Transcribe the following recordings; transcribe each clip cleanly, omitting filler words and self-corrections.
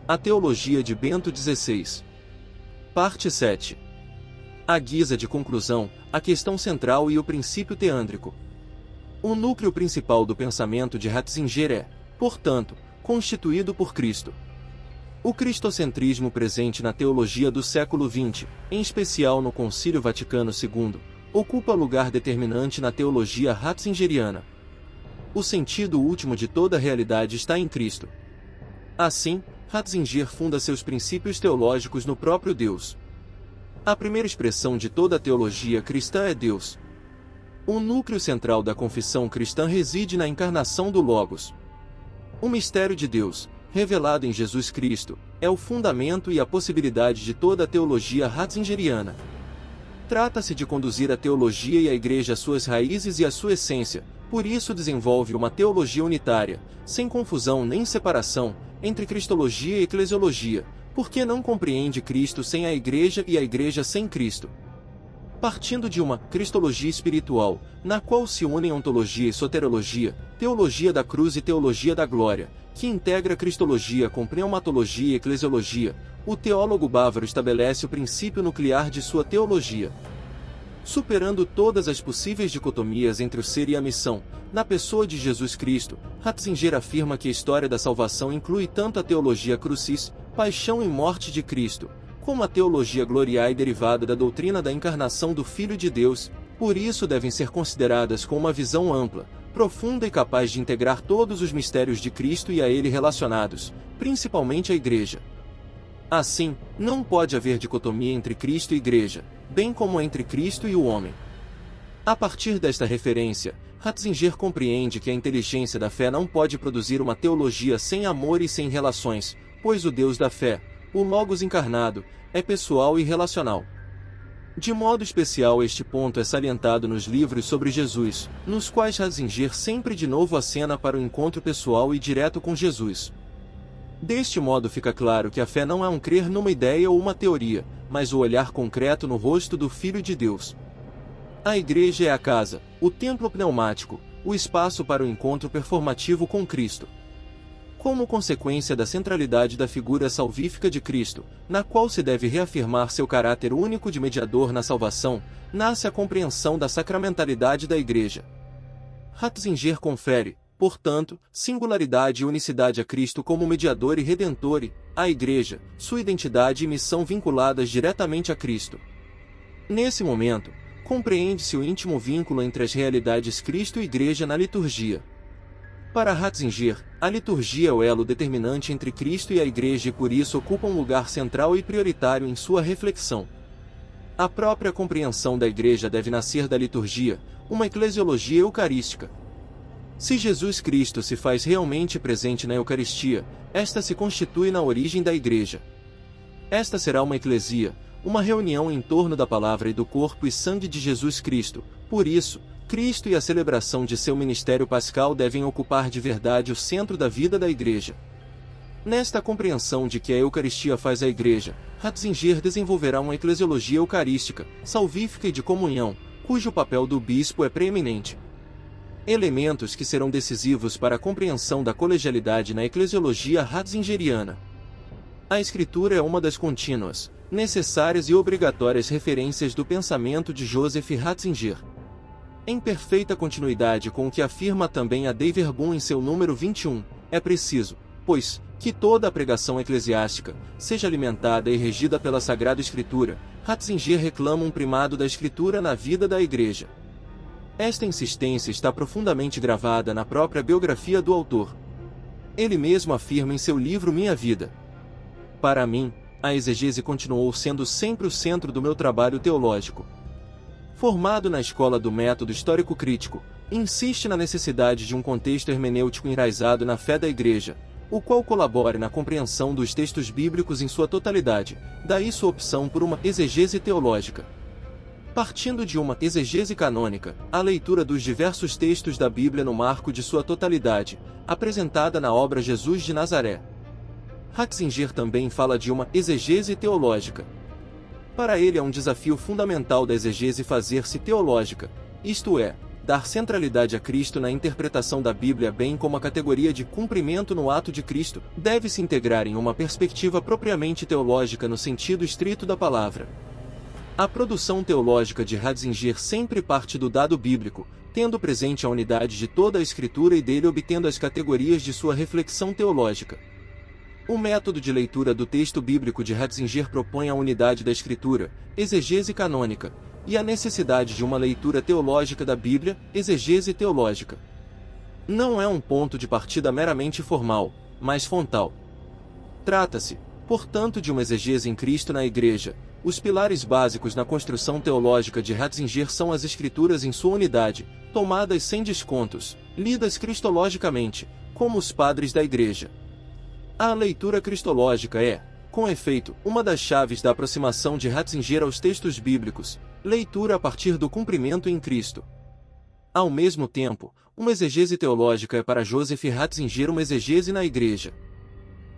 A Teologia de Bento XVI. Parte 7. À guisa de conclusão, a questão central e o princípio teândrico. O núcleo principal do pensamento de Ratzinger é, portanto, constituído por Cristo. O cristocentrismo presente na teologia do século XX, em especial no Concílio Vaticano II, ocupa lugar determinante na teologia ratzingeriana. O sentido último de toda a realidade está em Cristo. Assim, Ratzinger funda seus princípios teológicos no próprio Deus. A primeira expressão de toda a teologia cristã é Deus. O núcleo central da confissão cristã reside na encarnação do Logos. O mistério de Deus, revelado em Jesus Cristo, é o fundamento e a possibilidade de toda a teologia ratzingeriana. Trata-se de conduzir a teologia e a Igreja às suas raízes e à sua essência, por isso desenvolve uma teologia unitária, sem confusão nem separação, entre cristologia e eclesiologia, porque não compreende Cristo sem a Igreja e a Igreja sem Cristo. Partindo de uma cristologia espiritual, na qual se unem ontologia e soterologia, teologia da cruz e teologia da glória, que integra cristologia com pneumatologia e eclesiologia, o teólogo bávaro estabelece o princípio nuclear de sua teologia. Superando todas as possíveis dicotomias entre o ser e a missão, na pessoa de Jesus Cristo, Ratzinger afirma que a história da salvação inclui tanto a teologia crucis, paixão e morte de Cristo, como a teologia gloriae derivada da doutrina da encarnação do Filho de Deus, por isso devem ser consideradas com uma visão ampla, profunda e capaz de integrar todos os mistérios de Cristo e a ele relacionados, principalmente a Igreja. Assim, não pode haver dicotomia entre Cristo e Igreja, bem como entre Cristo e o homem. A partir desta referência, Ratzinger compreende que a inteligência da fé não pode produzir uma teologia sem amor e sem relações, pois o Deus da fé, o Logos encarnado, é pessoal e relacional. De modo especial este ponto é salientado nos livros sobre Jesus, nos quais Ratzinger sempre de novo acena para o encontro pessoal e direto com Jesus. Deste modo fica claro que a fé não é um crer numa ideia ou uma teoria, mas o olhar concreto no rosto do Filho de Deus. A Igreja é a casa, o templo pneumático, o espaço para o encontro performativo com Cristo. Como consequência da centralidade da figura salvífica de Cristo, na qual se deve reafirmar seu caráter único de mediador na salvação, nasce a compreensão da sacramentalidade da Igreja. Ratzinger confere, portanto, singularidade e unicidade a Cristo como mediador e redentor e, à Igreja, sua identidade e missão vinculadas diretamente a Cristo. Nesse momento, compreende-se o íntimo vínculo entre as realidades Cristo e Igreja na liturgia. Para Ratzinger, a liturgia é o elo determinante entre Cristo e a Igreja e por isso ocupa um lugar central e prioritário em sua reflexão. A própria compreensão da Igreja deve nascer da liturgia, uma eclesiologia eucarística. Se Jesus Cristo se faz realmente presente na Eucaristia, esta se constitui na origem da Igreja. Esta será uma eclesia, uma reunião em torno da palavra e do corpo e sangue de Jesus Cristo. Por isso, Cristo e a celebração de seu ministério pascal devem ocupar de verdade o centro da vida da Igreja. Nesta compreensão de que a Eucaristia faz a Igreja, Ratzinger desenvolverá uma eclesiologia eucarística, salvífica e de comunhão, cujo papel do bispo é preeminente. Elementos que serão decisivos para a compreensão da colegialidade na eclesiologia ratzingeriana. A Escritura é uma das contínuas, necessárias e obrigatórias referências do pensamento de Joseph Ratzinger. Em perfeita continuidade com o que afirma também a Dei Verbum em seu número 21, é preciso, pois, que toda a pregação eclesiástica seja alimentada e regida pela Sagrada Escritura. Ratzinger reclama um primado da Escritura na vida da Igreja. Esta insistência está profundamente gravada na própria biografia do autor. Ele mesmo afirma em seu livro Minha Vida: para mim, a exegese continuou sendo sempre o centro do meu trabalho teológico. Formado na escola do método histórico-crítico, insiste na necessidade de um contexto hermenêutico enraizado na fé da Igreja, o qual colabore na compreensão dos textos bíblicos em sua totalidade, daí sua opção por uma exegese teológica. Partindo de uma exegese canônica, a leitura dos diversos textos da Bíblia no marco de sua totalidade, apresentada na obra Jesus de Nazaré. Ratzinger também fala de uma exegese teológica. Para ele é um desafio fundamental da exegese fazer-se teológica, isto é, dar centralidade a Cristo na interpretação da Bíblia bem como a categoria de cumprimento no ato de Cristo, deve se integrar em uma perspectiva propriamente teológica no sentido estrito da palavra. A produção teológica de Ratzinger sempre parte do dado bíblico, tendo presente a unidade de toda a Escritura e dele obtendo as categorias de sua reflexão teológica. O método de leitura do texto bíblico de Ratzinger propõe a unidade da Escritura, exegese canônica, e a necessidade de uma leitura teológica da Bíblia, exegese teológica. Não é um ponto de partida meramente formal, mas frontal. Trata-se, portanto, de uma exegese em Cristo na Igreja. Os pilares básicos na construção teológica de Ratzinger são as Escrituras em sua unidade, tomadas sem descontos, lidas cristologicamente, como os padres da Igreja. A leitura cristológica é, com efeito, uma das chaves da aproximação de Ratzinger aos textos bíblicos, leitura a partir do cumprimento em Cristo. Ao mesmo tempo, uma exegese teológica é para Joseph Ratzinger uma exegese na Igreja.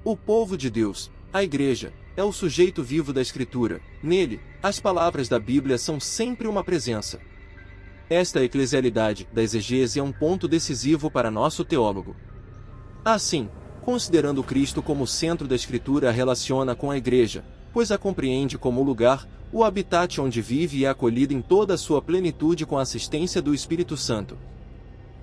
O povo de Deus, a Igreja, é o sujeito vivo da Escritura. Nele, as palavras da Bíblia são sempre uma presença. Esta eclesialidade da exegese é um ponto decisivo para nosso teólogo. Assim, considerando Cristo como centro da Escritura, a relaciona com a Igreja, pois a compreende como o lugar, o habitat onde vive e é acolhida em toda a sua plenitude com a assistência do Espírito Santo.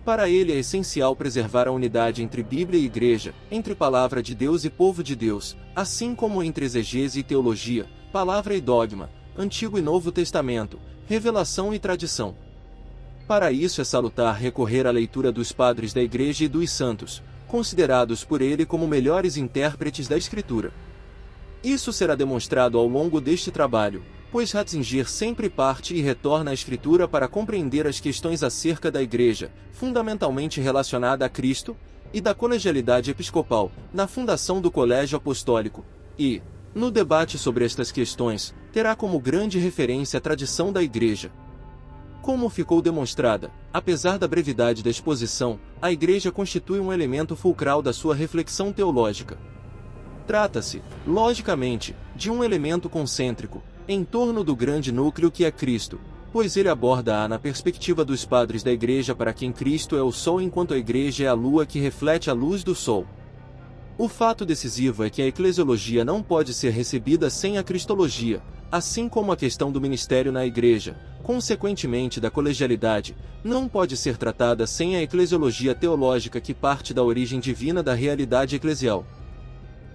Para ele é essencial preservar a unidade entre Bíblia e Igreja, entre Palavra de Deus e povo de Deus, assim como entre exegese e teologia, palavra e dogma, Antigo e Novo Testamento, revelação e tradição. Para isso é salutar recorrer à leitura dos padres da Igreja e dos santos, considerados por ele como melhores intérpretes da Escritura. Isso será demonstrado ao longo deste trabalho, pois Ratzinger sempre parte e retorna à Escritura para compreender as questões acerca da Igreja, fundamentalmente relacionada a Cristo, e da colegialidade episcopal, na fundação do Colégio Apostólico, e, no debate sobre estas questões, terá como grande referência a tradição da Igreja. Como ficou demonstrada, apesar da brevidade da exposição, a Igreja constitui um elemento fulcral da sua reflexão teológica. Trata-se, logicamente, de um elemento concêntrico, em torno do grande núcleo que é Cristo, pois ele aborda-a na perspectiva dos padres da Igreja, para quem Cristo é o Sol enquanto a Igreja é a lua que reflete a luz do Sol. O fato decisivo é que a eclesiologia não pode ser recebida sem a cristologia, assim como a questão do ministério na Igreja, consequentemente da colegialidade, não pode ser tratada sem a eclesiologia teológica que parte da origem divina da realidade eclesial.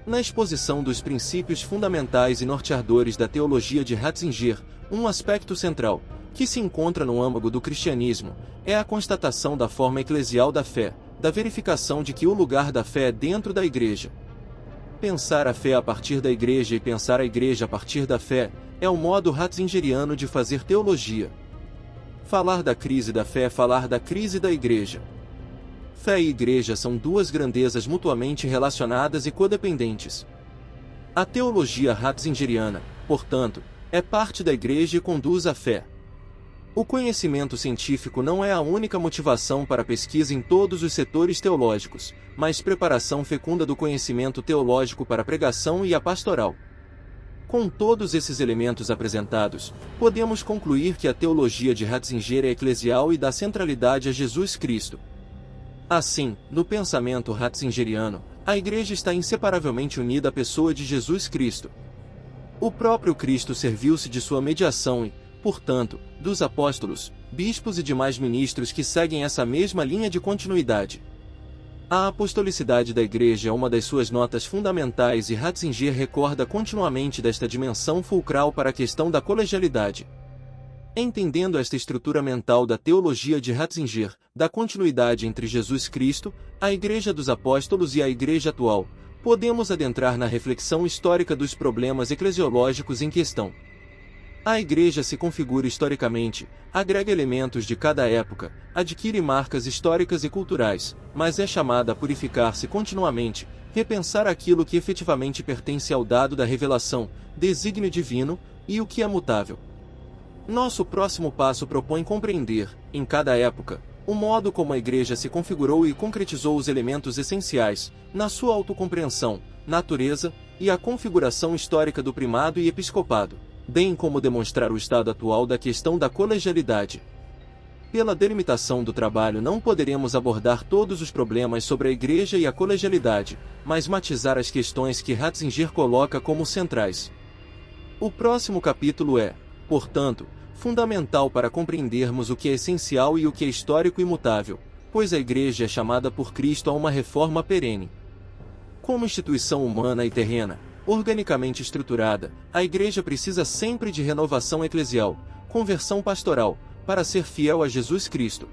Na exposição dos princípios fundamentais e norteadores da teologia de Ratzinger, um aspecto central, que se encontra no âmago do cristianismo, é a constatação da forma eclesial da fé, da verificação de que o lugar da fé é dentro da Igreja. Pensar a fé a partir da Igreja e pensar a Igreja a partir da fé, é o modo ratzingeriano de fazer teologia. Falar da crise da fé é falar da crise da Igreja. Fé e Igreja são duas grandezas mutuamente relacionadas e codependentes. A teologia ratzingeriana, portanto, é parte da Igreja e conduz à fé. O conhecimento científico não é a única motivação para a pesquisa em todos os setores teológicos, mas preparação fecunda do conhecimento teológico para a pregação e a pastoral. Com todos esses elementos apresentados, podemos concluir que a teologia de Ratzinger é eclesial e dá centralidade a Jesus Cristo. Assim, no pensamento ratzingeriano, a Igreja está inseparavelmente unida à pessoa de Jesus Cristo. O próprio Cristo serviu-se de sua mediação e, portanto, dos apóstolos, bispos e demais ministros que seguem essa mesma linha de continuidade. A apostolicidade da Igreja é uma das suas notas fundamentais e Ratzinger recorda continuamente desta dimensão fulcral para a questão da colegialidade. Entendendo esta estrutura mental da teologia de Ratzinger, da continuidade entre Jesus Cristo, a Igreja dos Apóstolos e a Igreja atual, podemos adentrar na reflexão histórica dos problemas eclesiológicos em questão. A Igreja se configura historicamente, agrega elementos de cada época, adquire marcas históricas e culturais, mas é chamada a purificar-se continuamente, repensar aquilo que efetivamente pertence ao dado da revelação, desígnio divino, e o que é mutável. Nosso próximo passo propõe compreender, em cada época, o modo como a Igreja se configurou e concretizou os elementos essenciais, na sua autocompreensão, natureza, e a configuração histórica do primado e episcopado, bem como demonstrar o estado atual da questão da colegialidade. Pela delimitação do trabalho não poderemos abordar todos os problemas sobre a Igreja e a colegialidade, mas matizar as questões que Ratzinger coloca como centrais. O próximo capítulo é, portanto, fundamental para compreendermos o que é essencial e o que é histórico e imutável, pois a Igreja é chamada por Cristo a uma reforma perene. Como instituição humana e terrena, organicamente estruturada, a Igreja precisa sempre de renovação eclesial, conversão pastoral, para ser fiel a Jesus Cristo.